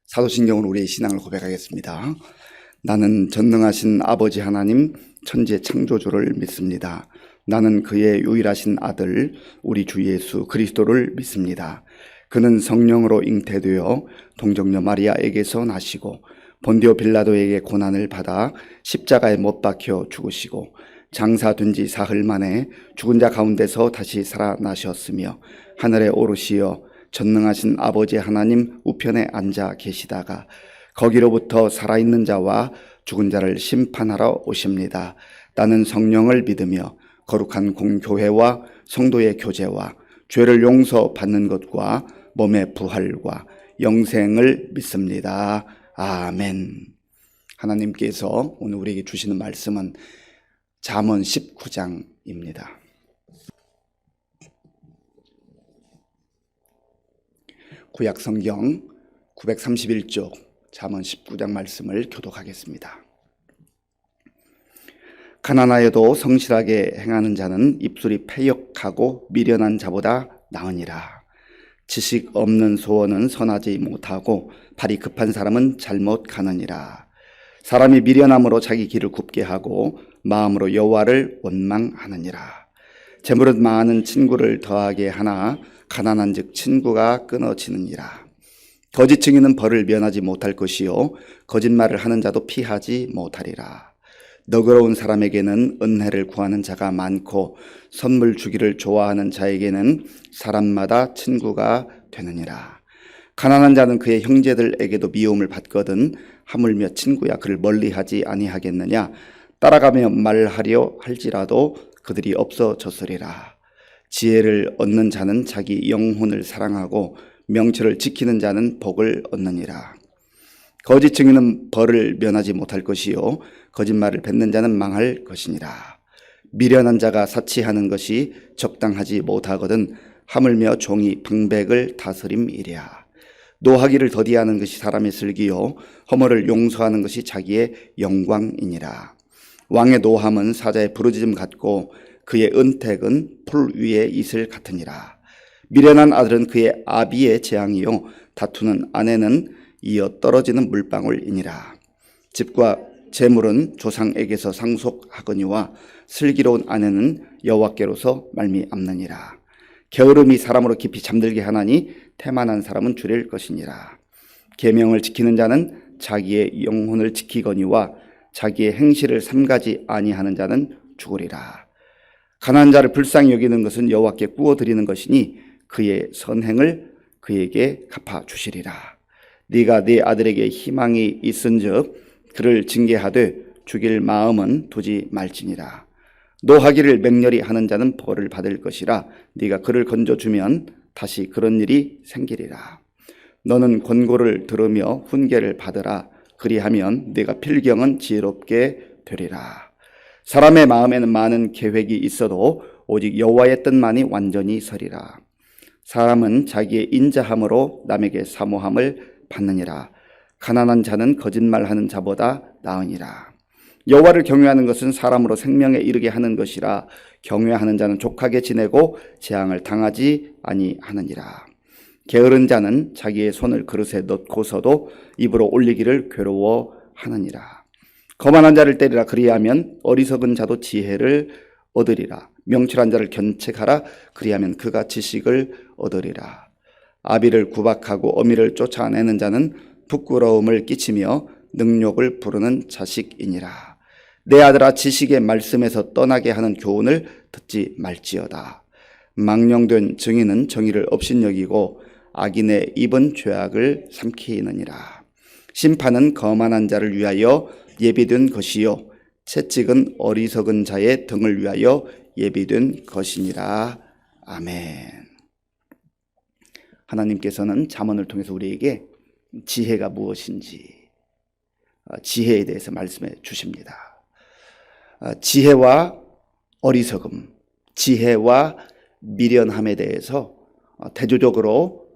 사도신경으로 우리의 신앙을 고백하겠습니다. 나는 전능하신 아버지 하나님 천지의 창조주를 믿습니다. 나는 그의 유일하신 아들 우리 주 예수 그리스도를 믿습니다. 그는 성령으로 잉태되어 동정녀 마리아에게서 나시고 본디오 빌라도에게 고난을 받아 십자가에 못 박혀 죽으시고 장사된 지 사흘 만에 죽은 자 가운데서 다시 살아나셨으며 하늘에 오르시어 전능하신 아버지 하나님 우편에 앉아 계시다가 거기로부터 살아있는 자와 죽은 자를 심판하러 오십니다. 나는 성령을 믿으며 거룩한 공교회와 성도의 교제와 죄를 용서받는 것과 몸의 부활과 영생을 믿습니다. 아멘. 하나님께서 오늘 우리에게 주시는 말씀은 잠언 19장입니다. 구약 성경 931쪽 잠언 19장 말씀을 교독하겠습니다. 가난하여도 성실하게 행하는 자는 입술이 패역하고 미련한 자보다 나으니라. 지식 없는 소원은 선하지 못하고 발이 급한 사람은 잘못 가느니라. 사람이 미련함으로 자기 길을 굽게 하고 마음으로 여호와를 원망하느니라. 재물은 많은 친구를 더하게 하나 가난한 즉 친구가 끊어지느니라. 거짓 증인은 벌을 면하지 못할 것이요 거짓말을 하는 자도 피하지 못하리라. 너그러운 사람에게는 은혜를 구하는 자가 많고 선물 주기를 좋아하는 자에게는 사람마다 친구가 되느니라. 가난한 자는 그의 형제들에게도 미움을 받거든 하물며 친구야 그를 멀리하지 아니하겠느냐. 따라가며 말하려 할지라도 그들이 없어졌으리라. 지혜를 얻는 자는 자기 영혼을 사랑하고 명철을 지키는 자는 복을 얻느니라. 거짓 증인은 벌을 면하지 못할 것이요 거짓말을 뱉는 자는 망할 것이니라. 미련한 자가 사치하는 것이 적당하지 못하거든 하물며 종이 방백을 다스림이랴. 노하기를 더디하는 것이 사람의 슬기요 허물을 용서하는 것이 자기의 영광이니라. 왕의 노함은 사자의 부르짖음 같고 그의 은택은 풀 위에 이슬 같으니라. 미련한 아들은 그의 아비의 재앙이요 다투는 아내는 이어 떨어지는 물방울이니라. 집과 재물은 조상에게서 상속하거니와 슬기로운 아내는 여호와께로서 말미암느니라. 게으름이 사람으로 깊이 잠들게 하나니 태만한 사람은 줄일 것이니라. 계명을 지키는 자는 자기의 영혼을 지키거니와 자기의 행실을 삼가지 아니하는 자는 죽으리라. 가난한 자를 불쌍히 여기는 것은 여호와께 구워드리는 것이니 그의 선행을 그에게 갚아주시리라. 네가 네 아들에게 희망이 있은즉 그를 징계하되 죽일 마음은 두지 말지니라. 노하기를 맹렬히 하는 자는 벌을 받을 것이라. 네가 그를 건져주면 다시 그런 일이 생기리라. 너는 권고를 들으며 훈계를 받으라. 그리하면 네가 필경은 지혜롭게 되리라. 사람의 마음에는 많은 계획이 있어도 오직 여호와의 뜻만이 완전히 서리라. 사람은 자기의 인자함으로 남에게 사모함을 받느니라. 가난한 자는 거짓말하는 자보다 나으니라. 여호와를 경외하는 것은 사람으로 생명에 이르게 하는 것이라. 경외하는 자는 족하게 지내고 재앙을 당하지 아니하느니라. 게으른 자는 자기의 손을 그릇에 넣고서도 입으로 올리기를 괴로워하느니라. 거만한 자를 때리라. 그리하면 어리석은 자도 지혜를 얻으리라. 명철한 자를 견책하라. 그리하면 그가 지식을 얻으리라. 아비를 구박하고 어미를 쫓아내는 자는 부끄러움을 끼치며 능욕을 부르는 자식이니라. 내 아들아 지식의 말씀에서 떠나게 하는 교훈을 듣지 말지어다. 망령된 증인은 정의를 업신여기고 악인의 입은 죄악을 삼키느니라. 심판은 거만한 자를 위하여 예비된 것이요 채찍은 어리석은 자의 등을 위하여 예비된 것이니라. 아멘. 하나님께서는 잠언을 통해서 우리에게 지혜가 무엇인지 지혜에 대해서 말씀해 주십니다. 지혜와 어리석음, 지혜와 미련함에 대해서 대조적으로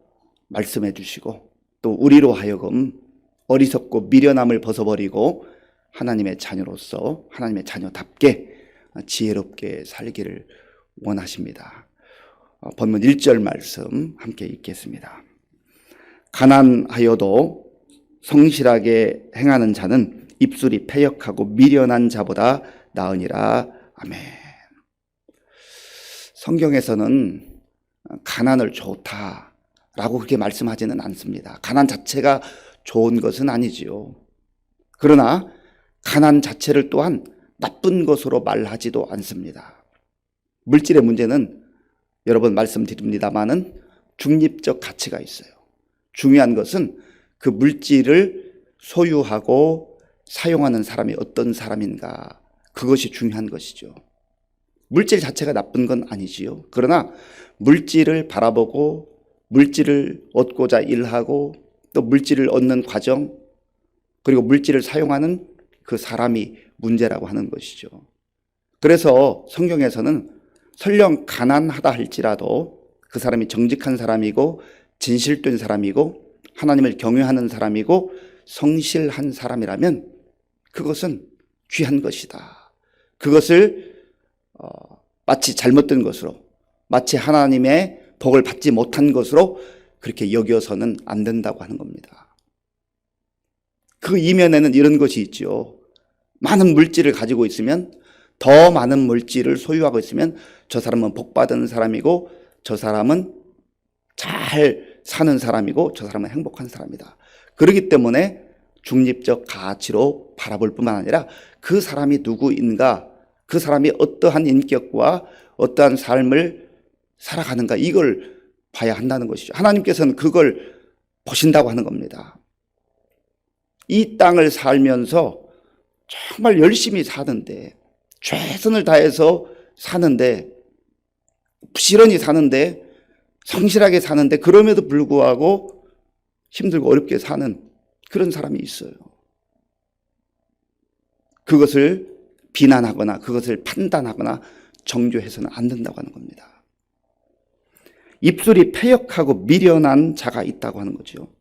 말씀해 주시고 또 우리로 하여금 어리석고 미련함을 벗어버리고 하나님의 자녀로서 하나님의 자녀답게 지혜롭게 살기를 원하십니다. 본문 1절 말씀 함께 읽겠습니다. 가난하여도 성실하게 행하는 자는 입술이 패역하고 미련한 자보다 나으니라. 아멘. 성경에서는 가난을 좋다라고 그렇게 말씀하지는 않습니다. 가난 자체가 좋은 것은 아니지요. 그러나 가난 자체를 또한 나쁜 것으로 말하지도 않습니다. 물질의 문제는 여러 번 말씀드립니다마는 중립적 가치가 있어요. 중요한 것은 그 물질을 소유하고 사용하는 사람이 어떤 사람인가, 그것이 중요한 것이죠. 물질 자체가 나쁜 건 아니지요. 그러나 물질을 바라보고 물질을 얻고자 일하고 또 물질을 얻는 과정, 그리고 물질을 사용하는 그 사람이 문제라고 하는 것이죠. 그래서 성경에서는 설령 가난하다 할지라도 그 사람이 정직한 사람이고 진실된 사람이고 하나님을 경외하는 사람이고 성실한 사람이라면 그것은 귀한 것이다. 그것을 마치 잘못된 것으로, 마치 하나님의 복을 받지 못한 것으로 그렇게 여겨서는 안 된다고 하는 겁니다. 그 이면에는 이런 것이 있죠. 많은 물질을 가지고 있으면, 더 많은 물질을 소유하고 있으면 저 사람은 복받은 사람이고 저 사람은 잘 사는 사람이고 저 사람은 행복한 사람이다. 그렇기 때문에 중립적 가치로 바라볼 뿐만 아니라 그 사람이 누구인가, 그 사람이 어떠한 인격과 어떠한 삶을 살아가는가, 이걸 봐야 한다는 것이죠. 하나님께서는 그걸 보신다고 하는 겁니다. 이 땅을 살면서 정말 열심히 사는데, 최선을 다해서 사는데, 부지런히 사는데, 성실하게 사는데, 그럼에도 불구하고 힘들고 어렵게 사는 그런 사람이 있어요. 그것을 비난하거나 그것을 판단하거나 정죄해서는 안 된다고 하는 겁니다. 입술이 패역하고 미련한 자가 있다고 하는 거죠.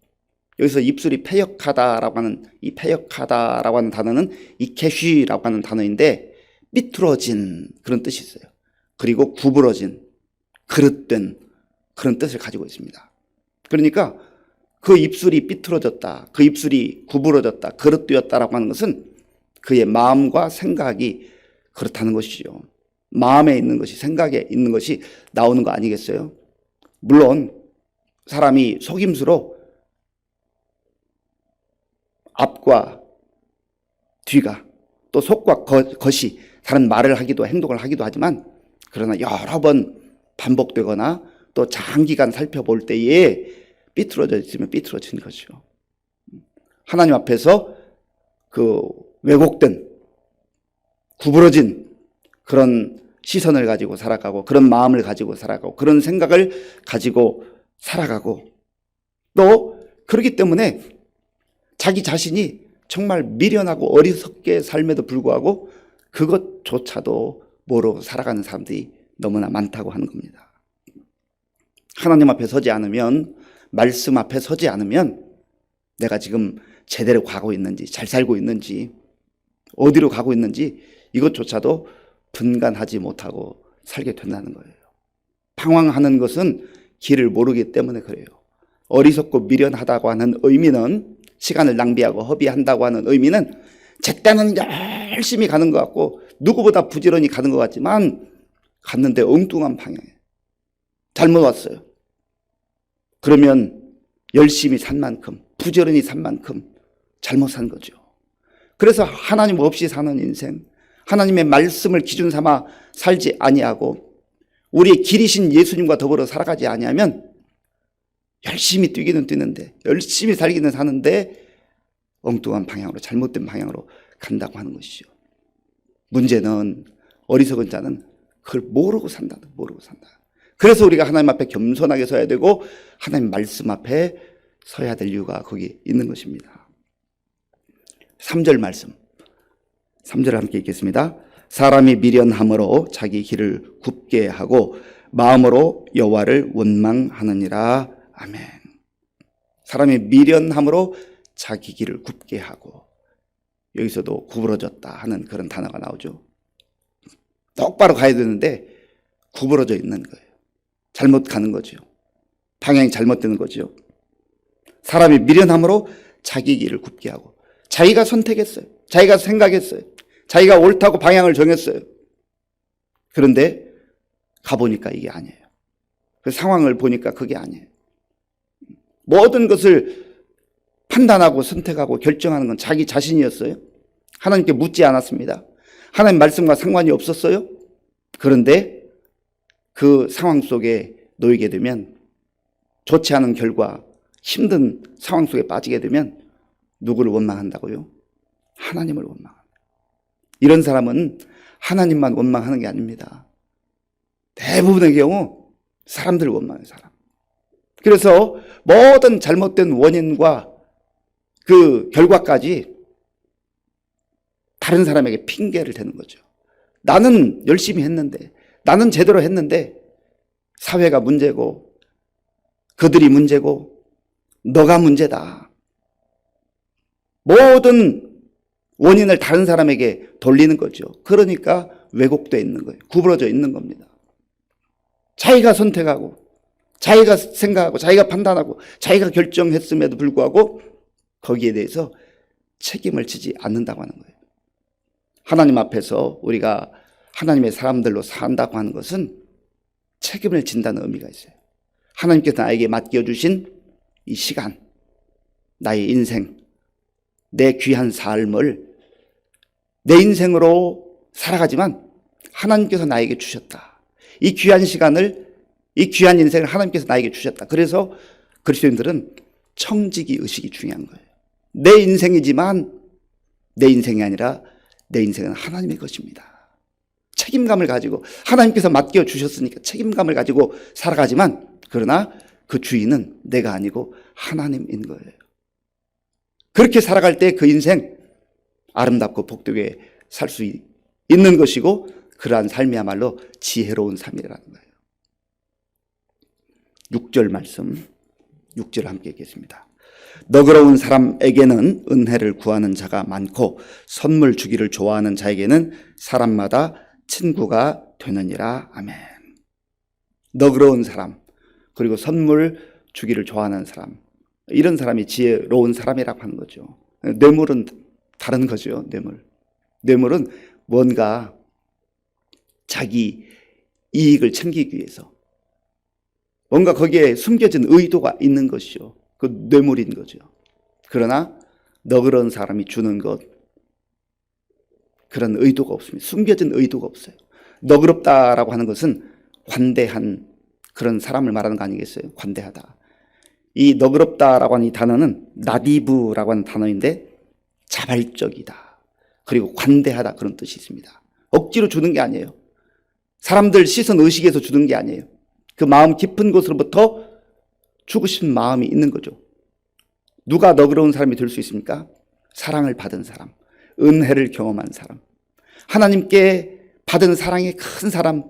여기서 입술이 패역하다라고 하는, 이 패역하다라고 하는 단어는 이케쉬라고 하는 단어인데 삐뚤어진 그런 뜻이 있어요. 그리고 구부러진, 그릇된 그런 뜻을 가지고 있습니다. 그러니까 그 입술이 삐뚤어졌다, 그 입술이 구부러졌다, 그릇되었다라고 하는 것은 그의 마음과 생각이 그렇다는 것이죠. 마음에 있는 것이, 생각에 있는 것이 나오는 거 아니겠어요? 물론 사람이 속임수로 앞과 뒤가, 또 속과 겉이 다른 말을 하기도 행동을 하기도 하지만, 그러나 여러 번 반복되거나 또 장기간 살펴볼 때에 삐뚤어져 있으면 삐뚤어진 거죠. 하나님 앞에서 그 왜곡된, 구부러진 그런 시선을 가지고 살아가고, 그런 마음을 가지고 살아가고, 그런 생각을 가지고 살아가고, 또 그렇기 때문에 자기 자신이 정말 미련하고 어리석게 삶에도 불구하고 그것조차도 모르고 살아가는 사람들이 너무나 많다고 하는 겁니다. 하나님 앞에 서지 않으면, 말씀 앞에 서지 않으면 내가 지금 제대로 가고 있는지, 잘 살고 있는지, 어디로 가고 있는지 이것조차도 분간하지 못하고 살게 된다는 거예요. 방황하는 것은 길을 모르기 때문에 그래요. 어리석고 미련하다고 하는 의미는, 시간을 낭비하고 허비한다고 하는 의미는 제때는 열심히 가는 것 같고 누구보다 부지런히 가는 것 같지만 갔는데 엉뚱한 방향에 잘못 왔어요. 그러면 열심히 산 만큼, 부지런히 산 만큼 잘못 산 거죠. 그래서 하나님 없이 사는 인생, 하나님의 말씀을 기준 삼아 살지 아니하고 우리의 길이신 예수님과 더불어 살아가지 아니하면 열심히 뛰기는 뛰는데, 열심히 살기는 사는데 엉뚱한 방향으로, 잘못된 방향으로 간다고 하는 것이죠. 문제는 어리석은 자는 그걸 모르고 산다. 모르고 산다. 그래서 우리가 하나님 앞에 겸손하게 서야 되고 하나님 말씀 앞에 서야 될 이유가 거기 있는 것입니다. 3절 말씀, 3절을 함께 읽겠습니다. 사람이 미련함으로 자기 길을 굽게 하고 마음으로 여호와를 원망하느니라. 아멘. 사람이 미련함으로 자기 길을 굽게 하고, 여기서도 구부러졌다 하는 그런 단어가 나오죠. 똑바로 가야 되는데 구부러져 있는 거예요. 잘못 가는 거죠. 방향이 잘못되는 거죠. 사람이 미련함으로 자기 길을 굽게 하고, 자기가 선택했어요. 자기가 생각했어요. 자기가 옳다고 방향을 정했어요. 그런데 가보니까 이게 아니에요. 그 상황을 보니까 그게 아니에요. 모든 것을 판단하고 선택하고 결정하는 건 자기 자신이었어요. 하나님께 묻지 않았습니다. 하나님 말씀과 상관이 없었어요. 그런데 그 상황 속에 놓이게 되면, 좋지 않은 결과, 힘든 상황 속에 빠지게 되면 누구를 원망한다고요? 하나님을 원망합니다. 이런 사람은 하나님만 원망하는 게 아닙니다. 대부분의 경우 사람들을 원망해요. 사람. 그래서 모든 잘못된 원인과 그 결과까지 다른 사람에게 핑계를 대는 거죠. 나는 열심히 했는데, 나는 제대로 했는데 사회가 문제고 그들이 문제고 너가 문제다. 모든 원인을 다른 사람에게 돌리는 거죠. 그러니까 왜곡되어 있는 거예요. 구부러져 있는 겁니다. 자기가 선택하고 자기가 생각하고 자기가 판단하고 자기가 결정했음에도 불구하고 거기에 대해서 책임을 지지 않는다고 하는 거예요. 하나님 앞에서 우리가 하나님의 사람들로 산다고 하는 것은 책임을 진다는 의미가 있어요. 하나님께서 나에게 맡겨주신 이 시간, 나의 인생, 내 귀한 삶을 내 인생으로 살아가지만 하나님께서 나에게 주셨다. 이 귀한 시간을, 이 귀한 인생을 하나님께서 나에게 주셨다. 그래서 그리스도인들은 청지기 의식이 중요한 거예요. 내 인생이지만 내 인생이 아니라 내 인생은 하나님의 것입니다. 책임감을 가지고, 하나님께서 맡겨주셨으니까 책임감을 가지고 살아가지만, 그러나 그 주인은 내가 아니고 하나님인 거예요. 그렇게 살아갈 때 그 인생 아름답고 복되게 살 수 있는 것이고, 그러한 삶이야말로 지혜로운 삶이라는 거예요. 6절 말씀, 6절 함께 읽겠습니다. 너그러운 사람에게는 은혜를 구하는 자가 많고 선물 주기를 좋아하는 자에게는 사람마다 친구가 되느니라. 아멘. 너그러운 사람, 그리고 선물 주기를 좋아하는 사람, 이런 사람이 지혜로운 사람이라고 하는 거죠. 뇌물은 다른 거죠. 뇌물은 뭔가 자기 이익을 챙기기 위해서 뭔가 거기에 숨겨진 의도가 있는 것이죠. 그 뇌물인 거죠. 그러나 너그러운 사람이 주는 것, 그런 의도가 없습니다. 숨겨진 의도가 없어요. 너그럽다라고 하는 것은 관대한 그런 사람을 말하는 거 아니겠어요? 관대하다. 이 너그럽다라고 하는 이 단어는 나디브라고 하는 단어인데 자발적이다, 그리고 관대하다, 그런 뜻이 있습니다. 억지로 주는 게 아니에요. 사람들 시선 의식에서 주는 게 아니에요. 그 마음 깊은 곳으로부터 주고 싶은 마음이 있는 거죠. 누가 너그러운 사람이 될 수 있습니까? 사랑을 받은 사람, 은혜를 경험한 사람, 하나님께 받은 사랑의 큰 사람,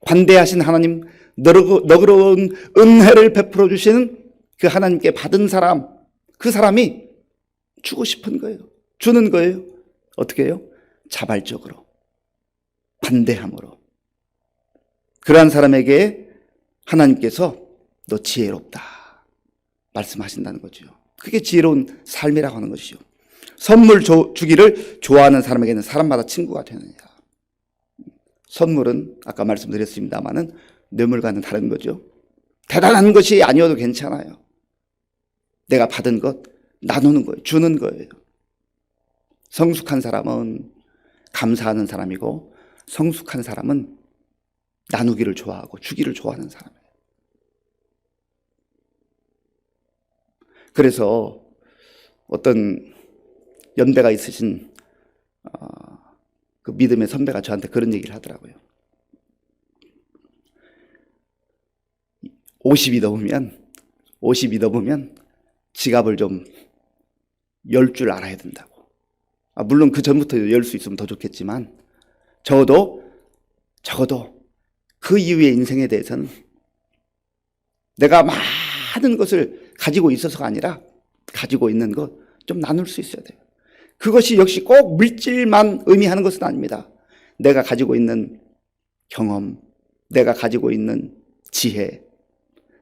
관대하신 하나님, 너그러운 은혜를 베풀어 주시는 그 하나님께 받은 사람, 그 사람이 주고 싶은 거예요. 주는 거예요. 어떻게 해요? 자발적으로, 관대함으로. 그러한 사람에게 하나님께서 너 지혜롭다 말씀하신다는 거죠. 그게 지혜로운 삶이라고 하는 것이죠. 선물 주기를 좋아하는 사람에게는 사람마다 친구가 되느니라. 선물은 아까 말씀드렸습니다마는 뇌물과는 다른 거죠. 대단한 것이 아니어도 괜찮아요. 내가 받은 것 나누는 거예요. 주는 거예요. 성숙한 사람은 감사하는 사람이고, 성숙한 사람은 나누기를 좋아하고 주기를 좋아하는 사람이에요. 그래서 어떤 연배가 있으신 그 믿음의 선배가 저한테 그런 얘기를 하더라고요. 50이 넘으면 지갑을 좀 열 줄 알아야 된다고. 물론 그 전부터 열 수 있으면 더 좋겠지만 적어도 그 이후의 인생에 대해서는 내가 많은 것을 가지고 있어서가 아니라 가지고 있는 것 좀 나눌 수 있어야 돼요. 그것이 역시 꼭 물질만 의미하는 것은 아닙니다. 내가 가지고 있는 경험, 내가 가지고 있는 지혜,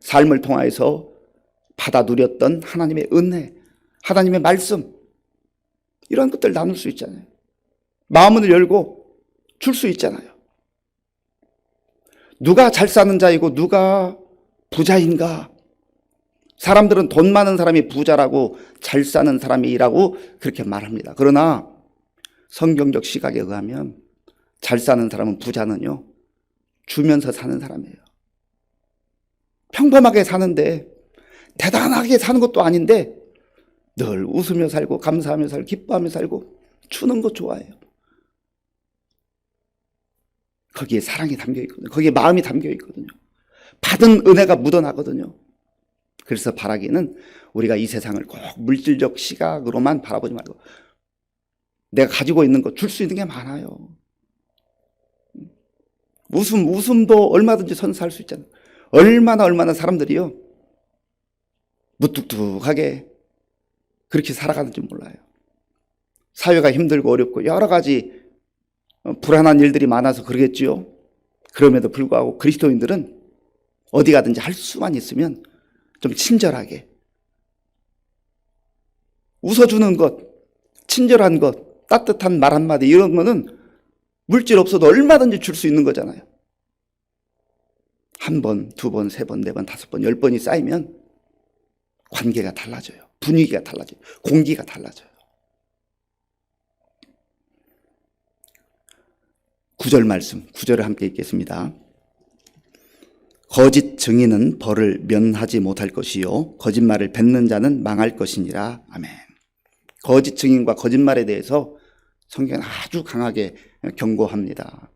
삶을 통하여서 받아 누렸던 하나님의 은혜, 하나님의 말씀, 이런 것들 나눌 수 있잖아요. 마음을 열고 줄 수 있잖아요. 누가 잘 사는 자이고 누가 부자인가? 사람들은 돈 많은 사람이 부자라고 잘 사는 사람이라고 그렇게 말합니다. 그러나 성경적 시각에 의하면 잘 사는 사람은, 부자는요, 주면서 사는 사람이에요. 평범하게 사는데, 대단하게 사는 것도 아닌데 늘 웃으며 살고 감사하며 살고 기뻐하며 살고 주는 거 좋아해요. 거기에 사랑이 담겨 있거든요. 거기에 마음이 담겨 있거든요. 받은 은혜가 묻어나거든요. 그래서 바라기는 우리가 이 세상을 꼭 물질적 시각으로만 바라보지 말고 내가 가지고 있는 거 줄 수 있는 게 많아요. 웃음도 얼마든지 선사할 수 있잖아요. 얼마나 사람들이요, 무뚝뚝하게 그렇게 살아가는지 몰라요. 사회가 힘들고 어렵고 여러 가지 불안한 일들이 많아서 그러겠지요. 그럼에도 불구하고 그리스도인들은 어디 가든지 할 수만 있으면 좀 친절하게 웃어주는 것, 친절한 것, 따뜻한 말 한마디, 이런 거는 물질 없어도 얼마든지 줄 수 있는 거잖아요. 한 번, 두 번, 세 번, 네 번, 다섯 번, 10번이 쌓이면 관계가 달라져요. 분위기가 달라져요. 공기가 달라져요. 9절 말씀, 9절을 함께 읽겠습니다. 거짓 증인은 벌을 면하지 못할 것이요 거짓말을 뱉는 자는 망할 것이니라. 아멘. 거짓 증인과 거짓말에 대해서 성경은 아주 강하게 경고합니다.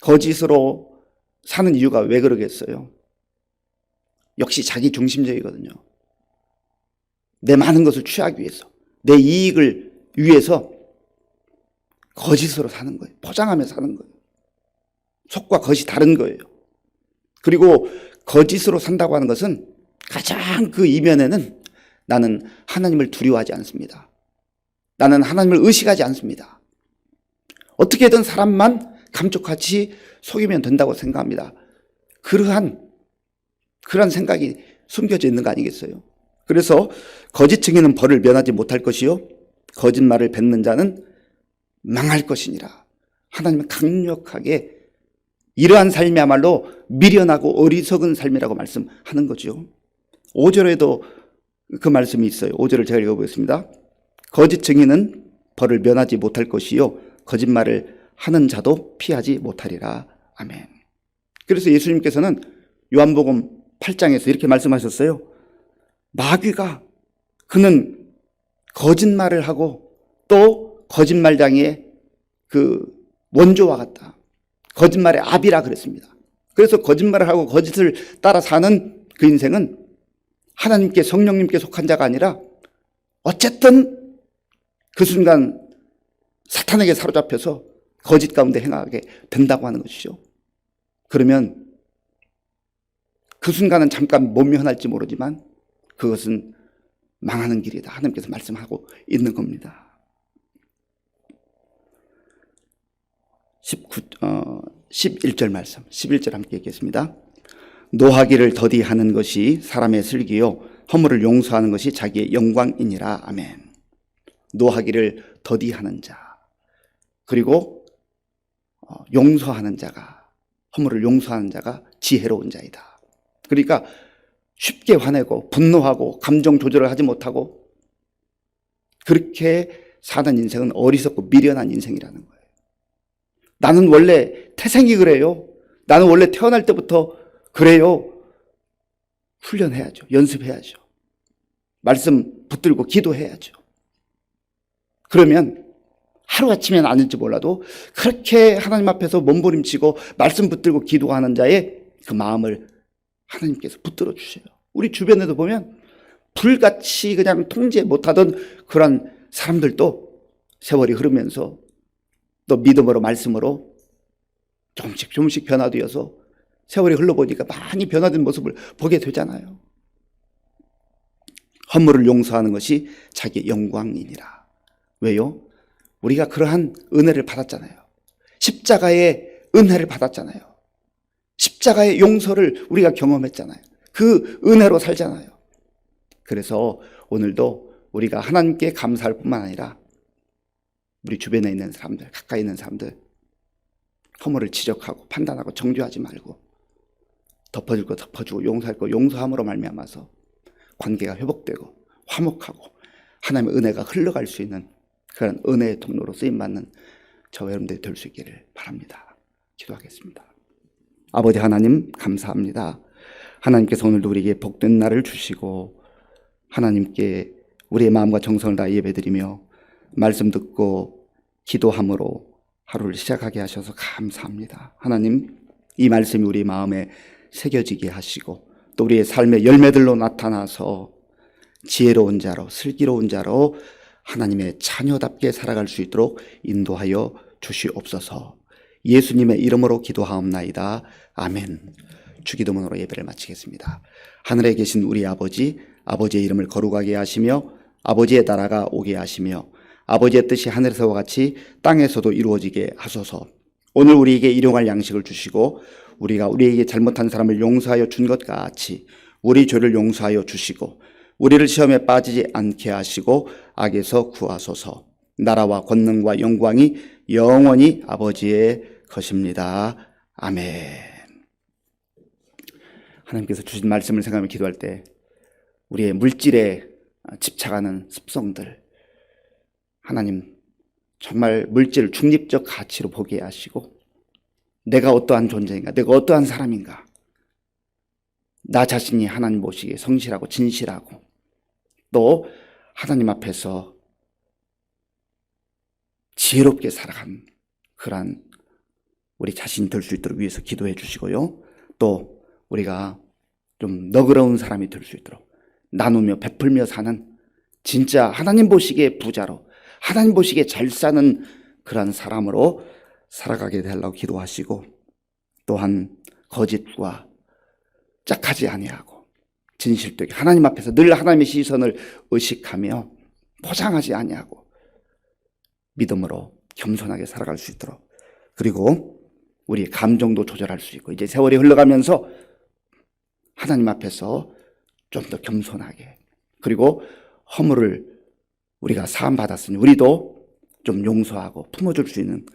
거짓으로 사는 이유가 왜 그러겠어요? 역시 자기 중심적이거든요. 내 많은 것을 취하기 위해서, 내 이익을 위해서 거짓으로 사는 거예요. 포장하며 사는 거예요. 속과 겉이 다른 거예요. 그리고 거짓으로 산다고 하는 것은 가장 그 이면에는 나는 하나님을 두려워하지 않습니다. 나는 하나님을 의식하지 않습니다. 어떻게든 사람만 감쪽같이 속이면 된다고 생각합니다. 그러한 생각이 숨겨져 있는 거 아니겠어요? 그래서 거짓 증인은 벌을 면하지 못할 것이요 거짓말을 뱉는 자는 망할 것이니라. 하나님은 강력하게 이러한 삶이야말로 미련하고 어리석은 삶이라고 말씀하는 거죠. 5절에도 그 말씀이 있어요. 5절을 제가 읽어보겠습니다. 거짓 증인은 벌을 면하지 못할 것이요 거짓말을 하는 자도 피하지 못하리라. 아멘. 그래서 예수님께서는 요한복음 8장에서 이렇게 말씀하셨어요. 마귀가, 그는 거짓말을 하고 또 거짓말장의 그 원조와 같다. 거짓말의 압이라 그랬습니다. 그래서 거짓말을 하고 거짓을 따라 사는 그 인생은 하나님께, 성령님께 속한 자가 아니라 어쨌든 그 순간 사탄에게 사로잡혀서 거짓 가운데 행하게 된다고 하는 것이죠. 그러면 그 순간은 잠깐 못 면할지 모르지만 그것은 망하는 길이다. 하나님께서 말씀하고 있는 겁니다. 11절 말씀, 11절 함께 읽겠습니다. 노하기를 더디하는 것이 사람의 슬기요 허물을 용서하는 것이 자기의 영광이니라. 아멘. 노하기를 더디하는 자, 그리고 용서하는 자가, 허물을 용서하는 자가 지혜로운 자이다. 그러니까 쉽게 화내고 분노하고 감정 조절을 하지 못하고 그렇게 사는 인생은 어리석고 미련한 인생이라는 거예요. 나는 원래 태생이 그래요. 나는 원래 태어날 때부터 그래요. 훈련해야죠. 연습해야죠. 말씀 붙들고 기도해야죠. 그러면 하루아침에는 아닐지 몰라도 그렇게 하나님 앞에서 몸부림치고 말씀 붙들고 기도하는 자의 그 마음을 하나님께서 붙들어 주셔요. 우리 주변에도 보면 불같이 그냥 통제 못하던 그런 사람들도 세월이 흐르면서 또 믿음으로, 말씀으로 조금씩 변화되어서 세월이 흘러보니까 많이 변화된 모습을 보게 되잖아요. 허물을 용서하는 것이 자기의 영광이니라. 왜요? 우리가 그러한 은혜를 받았잖아요. 십자가의 은혜를 받았잖아요. 십자가의 용서를 우리가 경험했잖아요. 그 은혜로 살잖아요. 그래서 오늘도 우리가 하나님께 감사할 뿐만 아니라 우리 주변에 있는 사람들, 가까이 있는 사람들 허물을 지적하고 판단하고 정죄하지 말고 덮어줄 거 덮어주고 용서할 거 용서함으로 말미암아서 관계가 회복되고 화목하고 하나님의 은혜가 흘러갈 수 있는 그런 은혜의 통로로 쓰임받는 저와 여러분들이 될 수 있기를 바랍니다. 기도하겠습니다. 아버지 하나님 감사합니다. 하나님께서 오늘도 우리에게 복된 날을 주시고 하나님께 우리의 마음과 정성을 다 예배드리며 말씀 듣고 기도함으로 하루를 시작하게 하셔서 감사합니다. 하나님, 이 말씀이 우리 마음에 새겨지게 하시고 또 우리의 삶의 열매들로 나타나서 지혜로운 자로 슬기로운 자로 하나님의 자녀답게 살아갈 수 있도록 인도하여 주시옵소서. 예수님의 이름으로 기도하옵나이다. 아멘. 주기도문으로 예배를 마치겠습니다. 하늘에 계신 우리 아버지, 아버지의 이름을 거룩하게 하시며 아버지의 나라가 오게 하시며 아버지의 뜻이 하늘에서와 같이 땅에서도 이루어지게 하소서. 오늘 우리에게 일용할 양식을 주시고 우리가 우리에게 잘못한 사람을 용서하여 준 것 같이 우리 죄를 용서하여 주시고 우리를 시험에 빠지지 않게 하시고 악에서 구하소서. 나라와 권능과 영광이 영원히 아버지의 것입니다. 아멘. 하나님께서 주신 말씀을 생각하며 기도할 때 우리의 물질에 집착하는 습성들, 하나님 정말 물질을 중립적 가치로 보게 하시고 내가 어떠한 존재인가, 내가 어떠한 사람인가, 나 자신이 하나님 보시기에 성실하고 진실하고 또 하나님 앞에서 지혜롭게 살아가는 그러한 우리 자신이 될 수 있도록 위해서 기도해 주시고요. 또 우리가 좀 너그러운 사람이 될 수 있도록 나누며 베풀며 사는 진짜 하나님 보시기에 부자로 하나님 보시기에 잘 사는 그러한 사람으로 살아가게 되려고 기도하시고 또한 거짓과 짝하지 아니하고 진실되게 하나님 앞에서 늘 하나님의 시선을 의식하며 포장하지 아니하고 믿음으로 겸손하게 살아갈 수 있도록, 그리고 우리 감정도 조절할 수 있고 이제 세월이 흘러가면서 하나님 앞에서 좀 더 겸손하게, 그리고 허물을 우리가 사함받았으니 우리도 좀 용서하고 품어줄 수 있는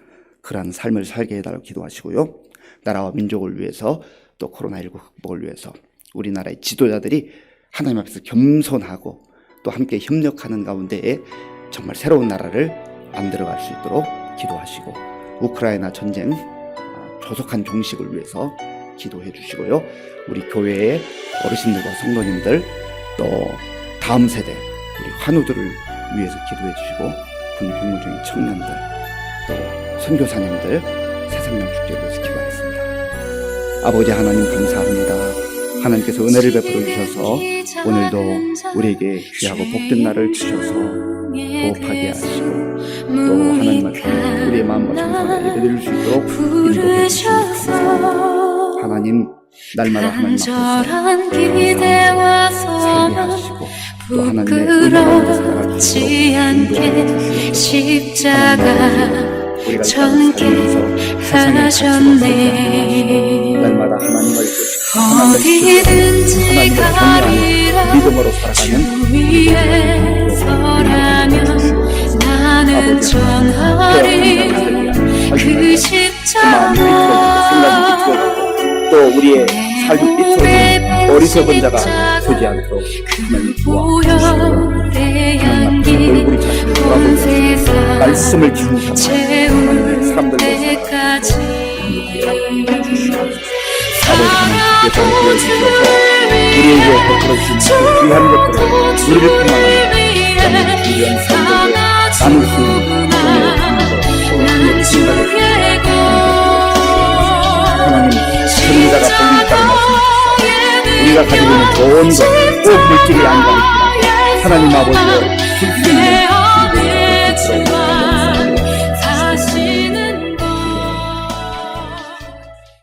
그러한 삶을 살게 해달라고 기도하시고요. 나라와 민족을 위해서 또 코로나19 극복을 위해서 우리나라의 지도자들이 하나님 앞에서 겸손하고 또 함께 협력하는 가운데에 정말 새로운 나라를 만들어갈 수 있도록 기도하시고 우크라이나 전쟁 조속한 종식을 위해서 기도해 주시고요. 우리 교회의 어르신들과 성도님들 또 다음 세대 우리 환우들을 위해서 기도해 주시고 군 복무 중인 청년들 또 선교사님들 새생명 축제를 위해서 기도하겠습니다. 아버지 하나님 감사합니다. 하나님께서 은혜를 베풀어 주셔서 오늘도 우리에게 귀하고 복된 날을 주셔서 호흡하게 하시고 또 하나님 앞에 우리의 마음과 정성을 예배드릴 수 있도록 인도해 주시니 감사합니다. 하나님 날마다 하나님 앞에서 살게 하시고 또 하나님의 은혜로 살아갈 수 있도록 인도해 주시옵소서. 우리가 살면서 세상의 가치로 날마다 하나님을 어디든지 가리라 믿음으로 살아가는 주 위에 서라면 나는 전하리 그 십자가 또 우리의 삶이 삐뚤어진 어리석은 자가 되지 않도록 하나님 도와주시고 얼굴이 자신을 돌아보며 말씀을 기울여서 하나님의 사람들 때까지 아버지 하나님께서 구해주셔서 우리에게 베풀어주신 그 귀한 것들을 우리를 통하여 주변 사람들에게 나눌 수 있는 은혜의 통로로 하나님 그런 자가 복음있다고 말씀하셨습니다. 우리가 가지고 있는 좋은 것, 꼭 물질이 아니라 하나님 아버지의 줄 수 있는